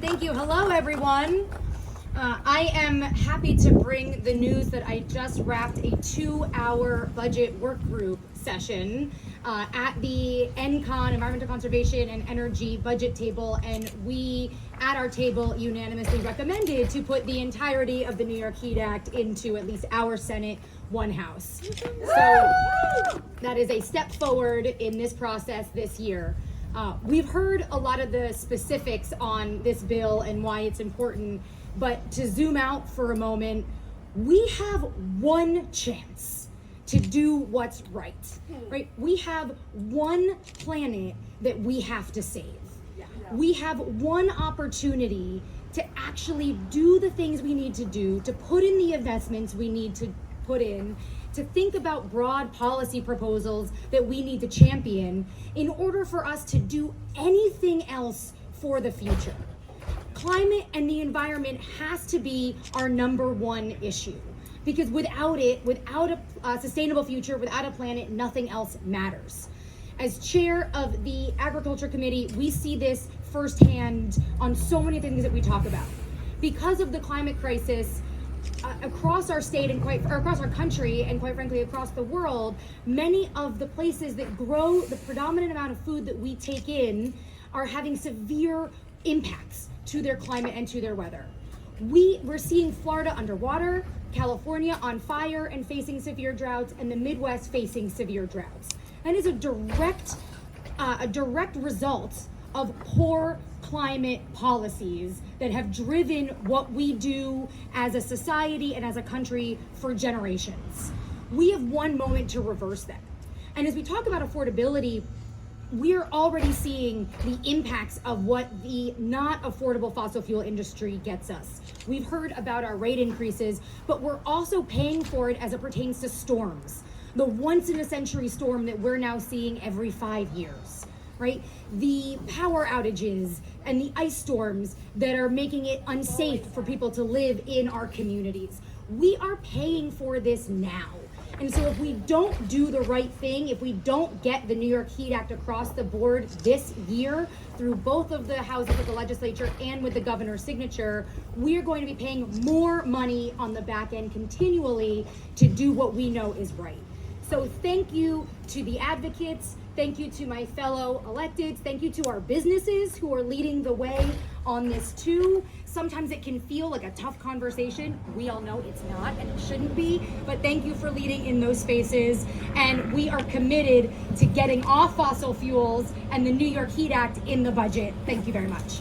Thank you. Hello, everyone. I am happy to bring the news that I just wrapped a 2-hour budget work group session at the ENCON, Environmental Conservation and Energy budget table, and we at our table unanimously recommended to put the entirety of the New York Heat Act into at least our Senate, one House. So that is a step forward in this process this year. We've heard a lot of the specifics on this bill and why it's important, but to zoom out for a moment, we have one chance to do what's right? We have one planet that we have to save. We have one opportunity to actually do the things we need to do, to put in the investments we need to put in, to think about broad policy proposals that we need to champion in order for us to do anything else for the future. Climate and the environment has to be our number one issue, because without it, without a sustainable future, without a planet, nothing else matters. As chair of the Agriculture Committee, we see this firsthand on so many things that we talk about. Because of the climate crisis, across our state and across our country and quite frankly across the world, many of the places that grow the predominant amount of food that we take in are having severe impacts to their climate and to their weather. We're seeing Florida underwater, California on fire and facing severe droughts, and the Midwest facing severe droughts. And it's a direct result of poor climate policies that have driven what we do as a society and as a country for generations. We have one moment to reverse that. And as we talk about affordability, we're already seeing the impacts of what the not affordable fossil fuel industry gets us. We've heard about our rate increases, but we're also paying for it as it pertains to storms. The once in a century storm that we're now seeing every 5 years, right? The power outages and the ice storms that are making it unsafe for people to live in our communities. We are paying for this now. And so if we don't do the right thing, if we don't get the New York Heat Act across the board this year through both of the houses of the legislature and with the governor's signature, we are going to be paying more money on the back end continually to do what we know is right. So thank you to the advocates, thank you to my fellow electeds, thank you to our businesses who are leading the way on this too. Sometimes it can feel like a tough conversation. We all know it's not and it shouldn't be, but thank you for leading in those spaces. And we are committed to getting off fossil fuels and the New York Heat Act in the budget. Thank you very much.